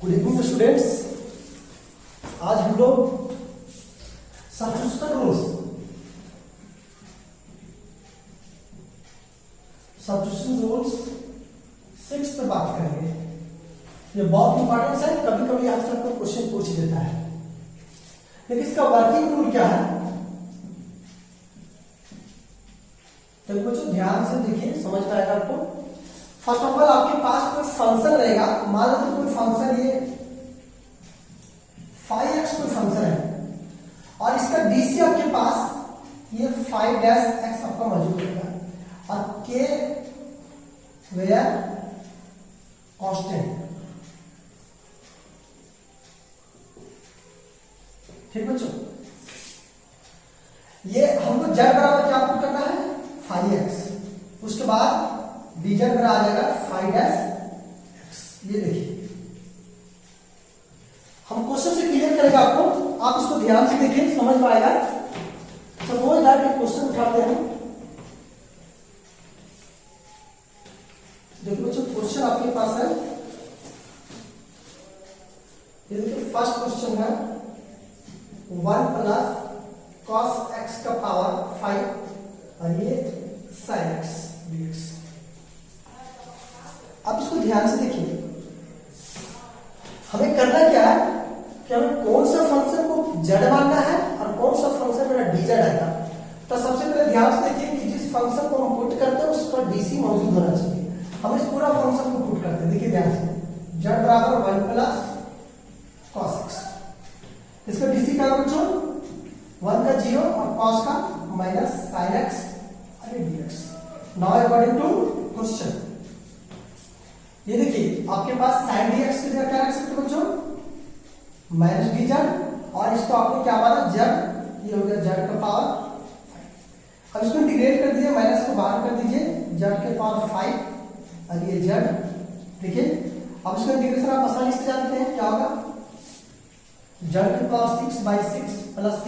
Good evening students. आज हम लोग सब्स्टिट्यूशन रूल्स 6 पे बात करेंगे। ये बहुत इंपॉर्टेंट है, कभी कभी आपसे आपको क्वेश्चन पूछ देता है। लेकिन इसका वर्किंग रूल क्या है तो बच्चों ध्यान से देखिए, समझ में आएगा आपको। फर्स्ट ऑफ ऑल आपके पास कोई फंक्शन रहेगा, मान लो कोई फंक्शन ये 5x कोई फंक्शन है और इसका डीसी आपके पास ये 5-x आपका मौजूद रहेगा और k वेयर कांस्टेंट। ठीक बच्चों, ये हमको z बराबर क्या पुट करना है 5x, उसके बाद dz बराबर आ जाएगा 5-x। ये देखिए हम क्वेश्चन से क्लियर करेगा आपको, आप इसको ध्यान से देखिए, समझ में आएगा। सपोज दैट एक क्वेश्चन उठाते हैं। देखिए बच्चों क्वेश्चन आपके पास है, ये देखिए फर्स्ट क्वेश्चन है 1 प्लस cos x का पावर 5 और ये sin x dx। अब इसको ध्यान से देखिए, हमें करना क्या है कि हमें कौन सा फंक्शन को z मानना है और कौन सा फंक्शन मेरा dz आएगा। तो सबसे पहले ध्यान से देखिए कि जिस फंक्शन को हम पुट करते हैं उस पर डीसी मौजूद होना चाहिए। हम इस पूरा फंक्शन को पुट करते हैं, देखिए ध्यान से, z बराबर 1 प्लस cos x, इसका डीसी क्या होगा बच्चों 1 का 0 और cos का माइनस sin x और dx। Now according to question ये देखिए आपके पास sin dx की जगह क्या रख सकते हो बच्चों माइनस dz, और इसको आपने क्या माना z, ये हो गया z का पावर 5। अब इसको इंटीग्रेट कर दीजिए, माइनस को बाहर कर दीजिए, z के पावर 5 और ये z। देखिए अब इसका इंटीग्रेशन आप आसानी से जानते हैं क्या होगा, z के पावर 6/6 प्लस c।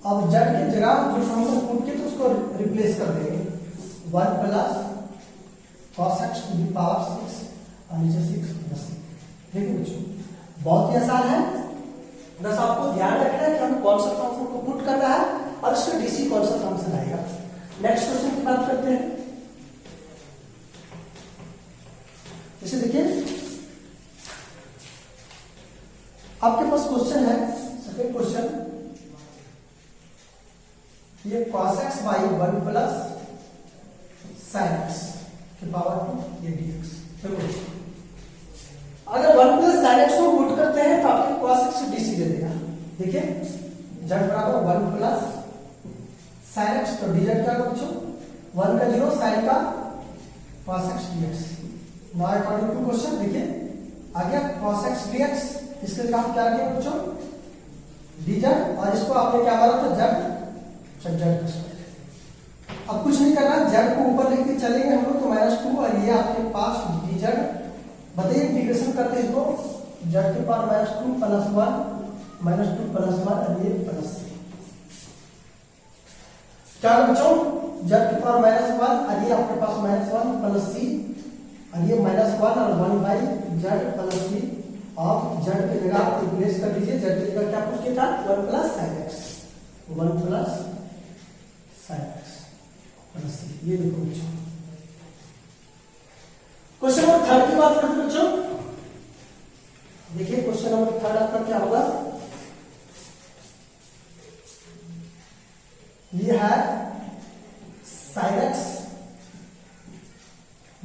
अब z की जगह जो फंक्शन पुट किया तो उसको रिप्लेस कर देंगे 1 plus cos x to the power 6 और नीचे 6 प्लस c। देखिए बच्चों बहुत ही आसान है, बस आपको ध्यान रखना है कि हम कौन सा फंक्शन को पुट करना है और इसका डीसी कौन सा फंक्शन आएगा। नेक्स्ट क्वेश्चन की बात करते हैं। जैसे देखिए आपके पास क्वेश्चन है, सेकंड क्वेश्चन, ये cos x by 1 plus sin x के पावर 2 ये dx। अगर 1 प्लस sin x को पुट करते हैं तो आपके cos x से dc दे देगा। देखिए z बराबर 1 प्लस sin x, तो dz क्या होगा बच्चों 1 का 0 sin का cos x dx। Now according to question देखिए आ गया cos x dx, इसके काम क्या रखेंगे बच्चों dz, और इसको आपने क्या माना था z का। अब कुछ नहीं करना, z को ऊपर लेके चलेंगे हम लोग तो -2 और ये आपके पास dz। बताइए इंटीग्रेशन करते हैं इसको, z के पावर -2 प्लस 1 -2 प्लस 1 और ये प्लस c। क्या बच्चों z के पावर -1 और ये आपके पास -1 प्लस c और ये -1 और 1/z प्लस c। आप z की जगह आप रिप्लेस कर दीजिए, z की जगह क्या पुट किया था 1 plus sin x, 1 plus sin x plus c। ये देखो बच्चों क्वेश्चन नंबर 3 की बात करते हैं बच्चों। देखिए क्वेश्चन नंबर 3 आपका क्या होगा, ये है sin x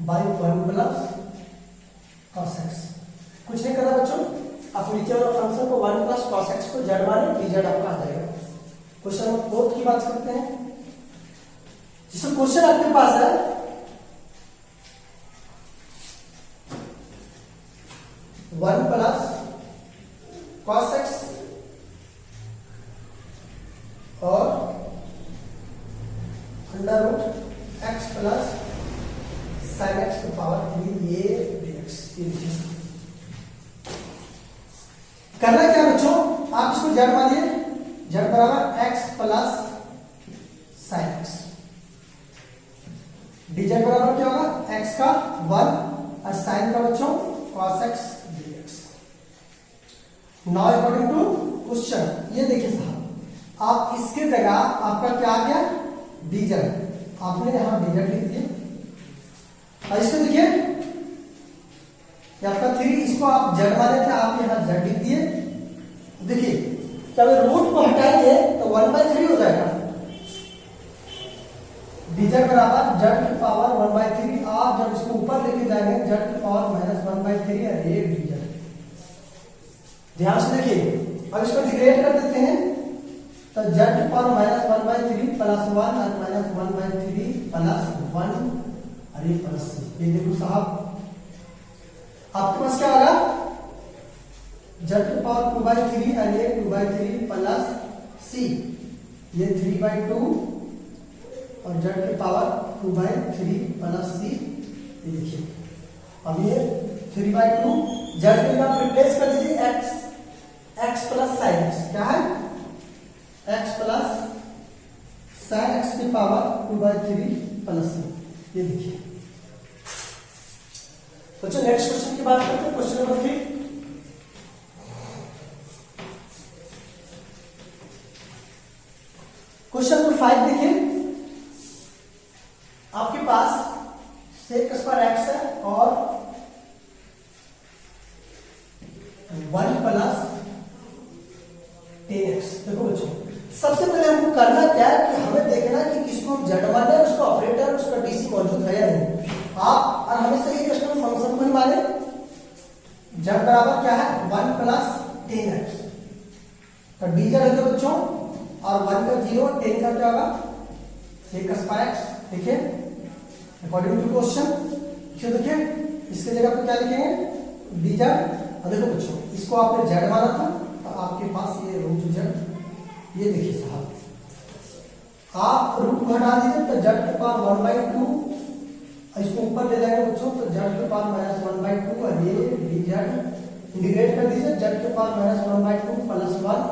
by 1 plus cos x। कुछ नहीं करना बच्चों, आप नीचे वाला फंक्शन को 1 प्लस cos x को z माने, dz आपका आ जाएगा। क्वेश्चन नंबर 4 की बात करते हैं। जिसमें क्वेश्चन आपके पास है 1 प्लस cos x और under root x plus sin x की पावर 3 ये dx। करना क्या बच्चों, आप इसको z मानिए, z बराबर x plus sin x, dz बराबर क्या होगा x का 1 और sin का बच्चों cos x dx। Now according to question ये देखिए साहब, आप इसके जगह आपका क्या आ गया, dz, आपने यहां dz लिख दिया। और इसको देखिए ये आपका 3, इसको आप z माने थे, आप यहां z लिख दिए। देखिए जब रूट को हटाएंगे तो 1/3 हो जाएगा, dz बराबर z की पावर 1/3। आप जब इसको ऊपर लेके जाएंगे z की पावर -1/3 है, ये dz। ध्यान से देखिए, अब इसको डिग्रेड कर देते हैं तो z की पावर -1/3 प्लस 1 और -1/3 प्लस 1 अरे प्लस c। ये देखो साहब आपके पास क्या होगा, z की पावर 2/3 और ये 2/3 प्लस c, ये 3/2 और z की पावर 2/3 प्लस c। ये देखिए अब ये 3/2 z के लिए आप रिप्लेस कर दीजिए x प्लस साइन x, क्या है x प्लस साइन x की पावर 2/3 प्लस c। ये देखिए बच्चों नेक्स्ट क्वेश्चन की बात करते हैं, क्वेश्चन नंबर 3। क्वेश्चन नंबर 5 देखिए, आपके पास sec स्क्वायर x है और 1 प्लस 10x। देखो बच्चों सबसे पहले हमको करना क्या है कि हमें देखना है कि इसको z1 है, उसका ऑपरेटर, उसका डीसी मौजूद है या नहीं। आप और हमेशा ये प्रश्न में फंक्शन को ही माने, z बराबर क्या है 1 प्लस 10x, तो dz है तो बच्चों, और 1 का 0, 10 का क्या होगा sec स्क्वायर x। देखिए अकॉर्डिंग टू क्वेश्चन, देखिए इसके जगह पे क्या लिखेंगे dz। और देखो बच्चों इसको आपने z माना था तो आपके पास ये रूट z, ये देखिए साहब आप रूट को हटा दीजिए तो z के पावर 1/2, इसको ऊपर ले जाएंगे बच्चों तो z के पावर -1/2 और ये dz इंटीग्रेट कर दीजिए, z के power -1/2 plus 1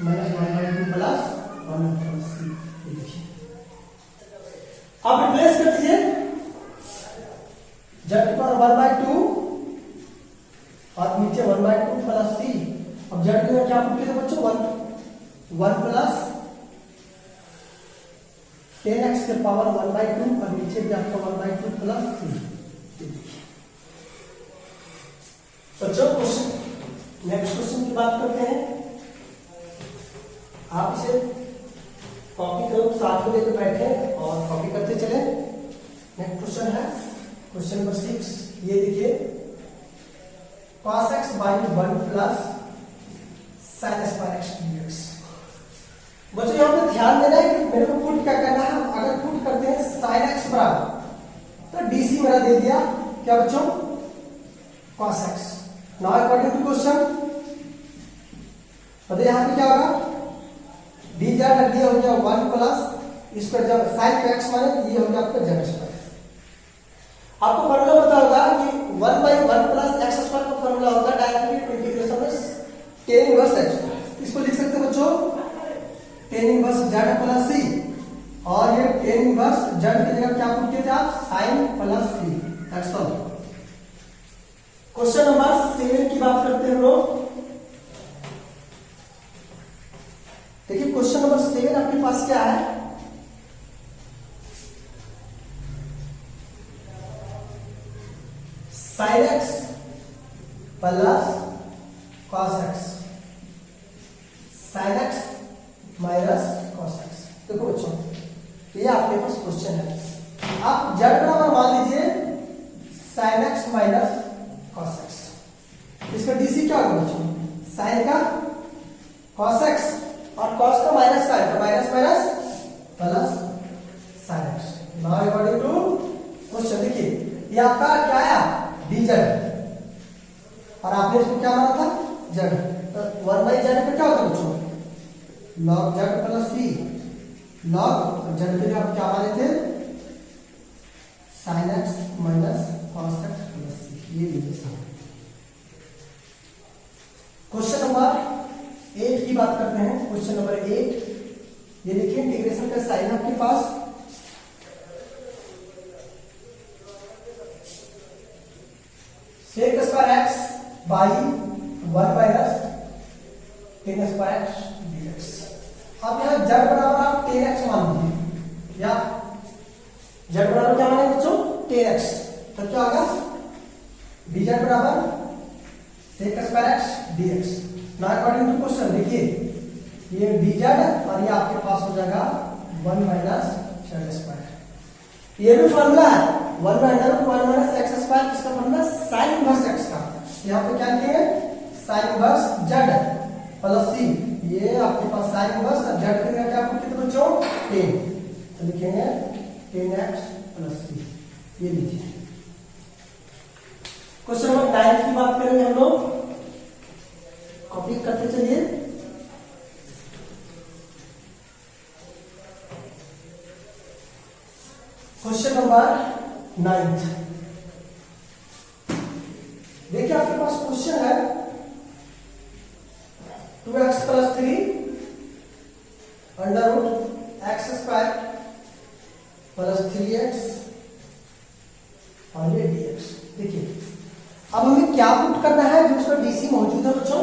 -1/2 plus 1 plus c। ये देखिए आप रिप्लेस कर दीजिए, z की पावर 1/2 और नीचे 1/2 प्लस c। अब z की जगह क्या पुट किया बच्चों 1 प्लस 10x के पावर 1/2 और नीचे भी आपका 1/2 प्लस c। बच्चों क्वेश्चन नेक्स्ट क्वेश्चन की बात करते हैं। आप इसे कॉपी करो, साथ में लेकर बैठे और कॉपी करते चले। नेक्स्ट क्वेश्चन है क्वेश्चन नंबर 6। ये देखिए cos x by 1 plus sin square x dx। बच्चों यहाँ पे ध्यान देना है कि मेरे को पुट क्या करना है। अगर पुट करते हैं sin x बराबर तो dc मेरा दे दिया क्या बच्चों cos x। Now according to question बताइए यहाँ पे क्या होगा, dz रख दिया हो गया 1 प्लस इसको जब sin पे x माने तो ये हो गया आपका z स्क्वायर। आपको फॉर्मूला पता होगा कि 1/1 प्लस x स्क्वायर का फॉर्मूला होता है डायरेक्टली इंटीग्रेशन में tan इनवर्स x। इसको लिख सकते हैं बच्चों tan inverse z plus c, और ये tan इनवर्स z की जगह क्या पुट किए थे आप sin plus c। That's all. Question number 7 की बात करते हैं हम लोग। देखिए क्वेश्चन नंबर 7 आपके पास क्या है, sin x plus cos x, sin x minus cos x। देखो बच्चों ये आपके पास क्वेश्चन है, आप z बराबर मान लीजिए sin x minus cos x। इसका डीसी क्या होगा बच्चों sin का cos x और cos का माइनस का है, minus minus plus sin x। Now according to question देखिए ये आपका क्या है dz और आपने इसको क्या माना था z, तो 1/z पे क्या होता बच्चों log z plus c, log z के लिए आप क्या माने थे sin x minus cos x plus c। ये लीजिए साहब। क्वेश्चन नंबर 8 की बात करते हैं। क्वेश्चन नंबर 8 ये देखिए इंटीग्रेशन का साइन आपके पास sec square x by 1 minus 10 square dx। अब यहाँ z बराबर आप 10x मान लीजिए, या z बराबर क्या माने बच्चों 10x, तो क्या होगा dz बराबर sec square x dx। Now according to question देखिए ये dz और ये आपके पास हो जाएगा 1 माइनस z स्क्वायर। ये भी फॉर्मूला है 1 माइनस x स्क्वायर, किसका फॉर्मूला sin इनवर्स x का। यहाँ पे क्या लिखे sin inverse z plus c, ये आपके पास sin इनवर्स z की जगह क्या आपको कितना बच्चों 10, तो लिखेंगे 10x प्लस c। ये लीजिए क्वेश्चन नंबर 9 की बात करेंगे हम लोग, कॉपी करते चलिए। क्वेश्चन नंबर 9, देखिए आपके पास क्वेश्चन है 2x plus 3 under root x square plus 3x और ये dx। देखिए अब हमें क्या पुट करना है, जो उसका डीसी मौजूद है बच्चों,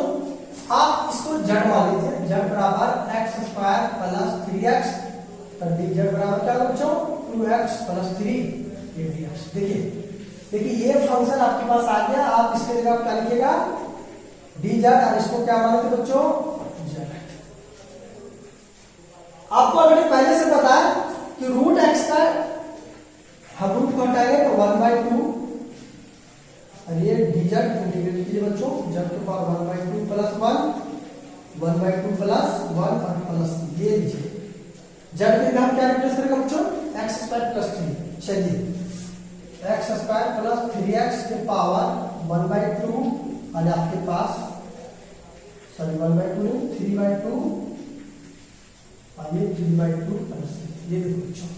आप इसको जड़ मान लीजिए, जड़ बराबर एक्स स्क्वायर प्लस 3x, तो dz बराबर क्या बच्चों 2x प्लस 3 ये dx। देखिए ये फंक्शन आपके पास आ गया, आप इसके जगह क्या लिखिएगा dz, और इसको क्या माने थे बच्चों z। आपको ऑलरेडी पहले से पता है कि रूट x का हम रूट को हटाएंगे तो 1/2, और ये dz इंटीग्रेट कीजिए बच्चों, z के पावर 1/2 प्लस 1/2 प्लस 1 और प्लस ये लीजिए, z की जगह हम क्या रिप्लेस करेंगे बच्चों x स्क्वायर प्लस 3। चलिए x स्क्वायर प्लस 3x के पावर 1/2 और आपके पास सॉरी 1/2 3/2 और ये 3/2 प्लस ये देखो बच्चों।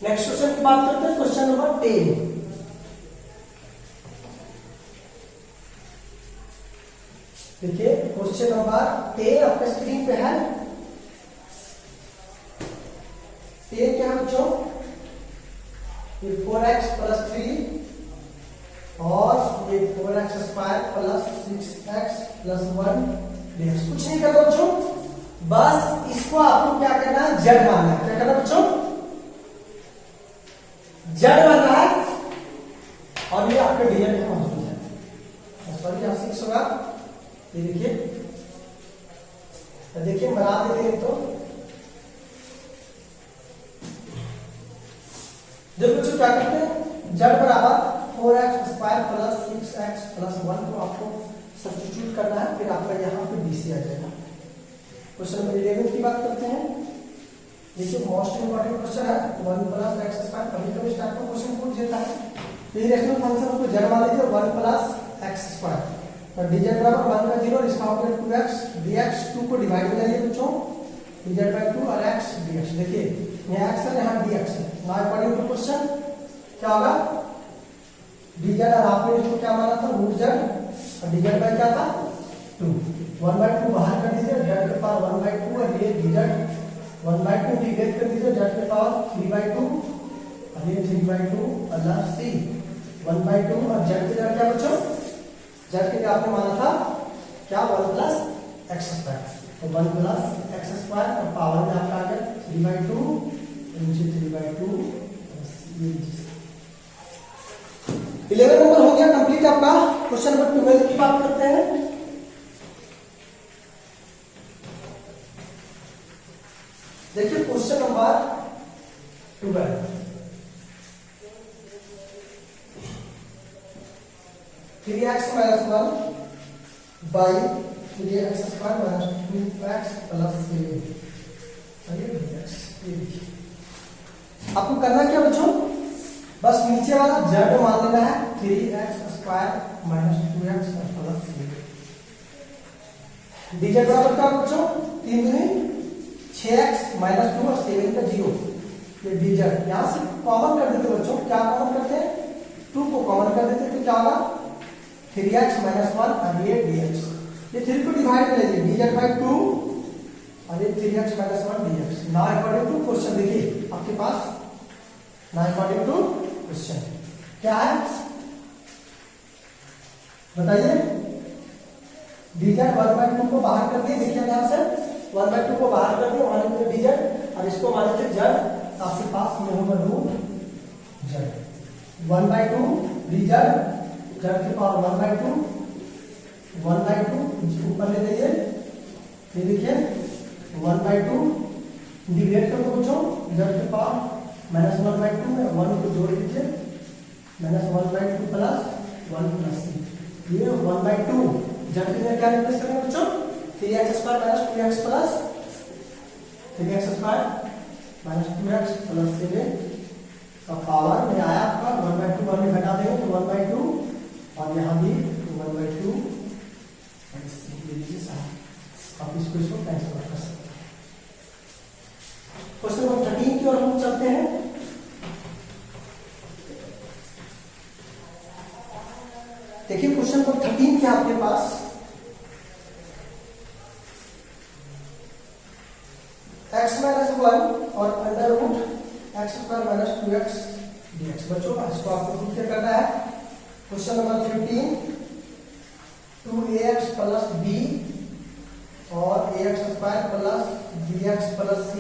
नेक्स्ट क्वेश्चन की बात करते हैं, क्वेश्चन नंबर 10। देखिए क्वेश्चन नंबर 10 आपके स्क्रीन पे है। 10 क्या है बच्चों, ये 4x प्लस 3 और ये 4x square plus 6x plus 1 dx। कुछ नहीं करना बच्चों, बस इसको आपको क्या करना है जड़ मानना है। क्या करना बच्चों जड़ मानना है, और ये आपके dz में मौजूद है। सॉरी यहाँ 6 होगा, ये देखिए बना देते हैं। तो देखो बच्चों क्या करते हैं, जड़ बराबर 4x square plus 6x plus 1 को आपको सब्स्टिट्यूट करना है, फिर आपका यहाँ पे डीसी आ जाएगा। क्वेश्चन नंबर 11 की बात करते हैं। देखिए मोस्ट इंपॉर्टेंट क्वेश्चन है, 1 प्लस एक्स स्क्वायर। कभी कभी स्टार्ट में क्वेश्चन पूछ देता है, तो ये रेशनल फंक्शन को जड़ मान लीजिए 1 प्लस एक्स स्क्वायर, तो dz बराबर 1 का 0, इसका हो गया 2x dx। 2 को डिवाइड में लाइए बच्चों, dz/2 और x dx। देखिए यहाँ x है, यहाँ dx है। नाउ अकॉर्डिंग टू क्वेश्चन क्या होगा dz, और आपने इसको क्या माना था रूट z, और dz बाय क्या था 2, 1/2 बाहर कर दीजिए, z के पावर 1/2 और ये dz 1/2 इंटीग्रेट कर दीजिए, z के पावर 3/2 और ये 3/2 प्लस c 1/2 और z की जगह क्या बच्चों z के क्या आपने माना था क्या 1 प्लस एक्स स्क्वायर, तो 1 प्लस एक्स स्क्वायर और पावर में आपका आ गया 3/2 नीचे 3/2। 11 नंबर हो गया कंप्लीट आपका। क्वेश्चन नंबर 12 की बात करते हैं। देखिए question number 12, 3x minus 1 by 3x square minus 2x plus 7। आपको करना क्या बच्चों, बस नीचे वाला z मान लेना है 3x square minus 2x plus 7। dz बराबर क्या बच्चों 3 दूनी 6x माइनस 2 और 7 का 0, ये dz। यहां से कॉमन कर देते बच्चों, क्या कॉमन करते हैं 2 को कॉमन कर देते, तो क्या होगा 3x माइनस 1 और ये dx। ये 3 को डिवाइड कर लीजिए, dz/2 और ये 3x minus 1 dx। Now according to question देखिए आपके पास, नाउ अकॉर्डिंग टू क्वेश्चन क्या है बताइए, dz 1/2 को बाहर कर दिए, देखिए ध्यान से 1/2 को बाहर कर दिए, मान लीजिए dz और इसको मान लीजिए z, आपके पास ये होगा रूट z 1/2 dz z के पावर 1/2 ऊपर ले जाइए, ये देखिए 1/2 इंटीग्रेट कर दो बच्चों, z के पावर -1/2 में 1 को जोड़ दीजिए, -1/2 प्लस 1 प्लस c, ये 1/2 z के लिए क्या रिप्लेस करेंगे बच्चों, 3x² minus 2x plus 3x² minus 2x plus 7 का पावर में आया आपका 1/2 वन में घटा देंगे तो 1/2 और यहाँ भी 1/2 आप इसको कैंसिल कर सकते हैं। क्वेश्चन नंबर 13 की ओर हम चलते हैं। देखिए क्वेश्चन नंबर 13 क्या आपके पास, x माइनस 1 और under root x² minus 2x dx। बच्चों इसको आपको खुद से करना है। Question number 15 2ax plus b और ax² plus bx plus c,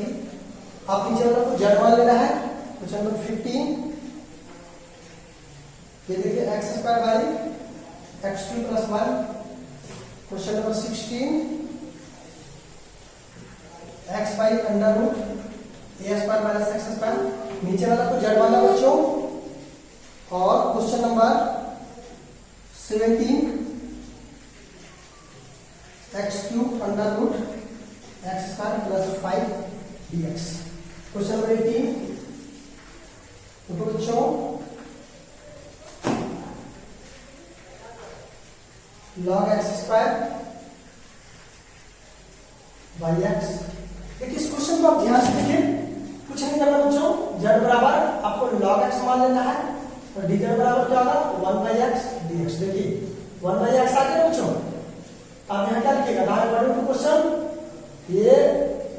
आप नीचे वाला को z मान लेना है। क्वेश्चन नंबर 15 ये देखिए x² by x3 plus 1। Question number 16 x बाई under root a² minus x², नीचे वाला को z माना बच्चों। और question number 17 x³ under root x² plus 5 dx। Question number 18 तो बच्चों log x² बाई x। देखिए इस क्वेश्चन को आप ध्यान से देखिए, कुछ नहीं करना बच्चों, z बराबर आपको log x मान लेना है और dz बराबर क्या होगा 1/x dx। देखिए 1/x आ गया बच्चों, आप यहाँ क्या लिखिएगा, अकॉर्डिंग टू क्वेश्चन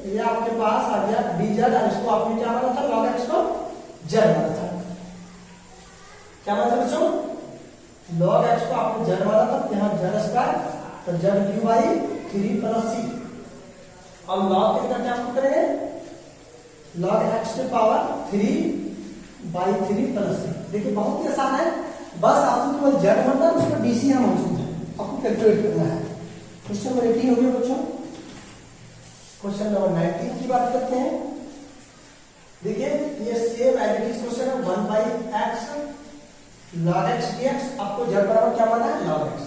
ये आपके पास आ गया dz और इसको आपने क्या माना था, log x को z माना था। क्या माना था बच्चों, log x को आपने z माना था, यहाँ z² तो z³ बाई 3 प्लस c, और log के क्या आपको करेंगे, log x के पावर 3/3 प्लस c। देखिए बहुत ही आसान है, बस आपको केवल z मानना है, उसमें dc यहाँ मौजूद है, आपको कैलकुलेट करना है। क्वेश्चन नंबर 18 हो गया बच्चों। क्वेश्चन नंबर 19 की बात करते हैं। देखिए ये सेम एडिटिव क्वेश्चन है, 1/x log x dx, आपको z बराबर क्या माना है, log x।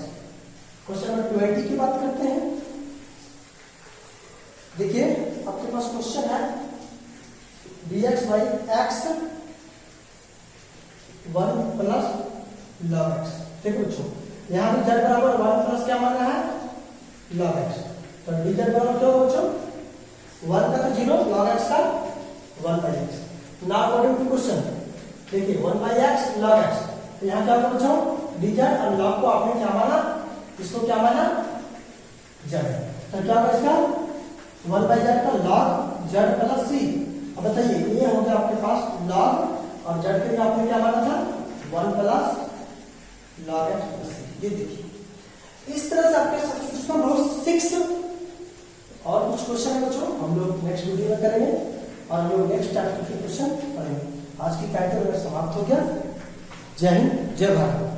क्वेश्चन नंबर 20 की बात करते हैं। देखिए आपके पास क्वेश्चन है dx by x 1 plus log x। देखो बच्चों यहाँ भी z बराबर 1 प्लस क्या माना है, log x, तो dz बराबर क्या होगा बच्चों, 1 का तो 0, log x का 1/x। Now according to question देखिए 1/x log x, तो यहाँ क्या होगा बच्चों, dz और log को आपने क्या माना, इसको क्या माना z, तो क्या होगा इसका 1/z का log z प्लस c। अब बताइए ये हो गया आपके पास log और z के लिए आपने क्या माना था 1 plus log x plus c। ये देखिए इस तरह से आपके सब्स्टिट्यूशन बहुत 6 और कुछ क्वेश्चन है बच्चों, हम लोग नेक्स्ट वीडियो में करेंगे और हम लोग नेक्स्ट टाइप के क्वेश्चन पढ़ेंगे। आज की पैटर्न समाप्त हो गया। जय हिंद, जय भारत।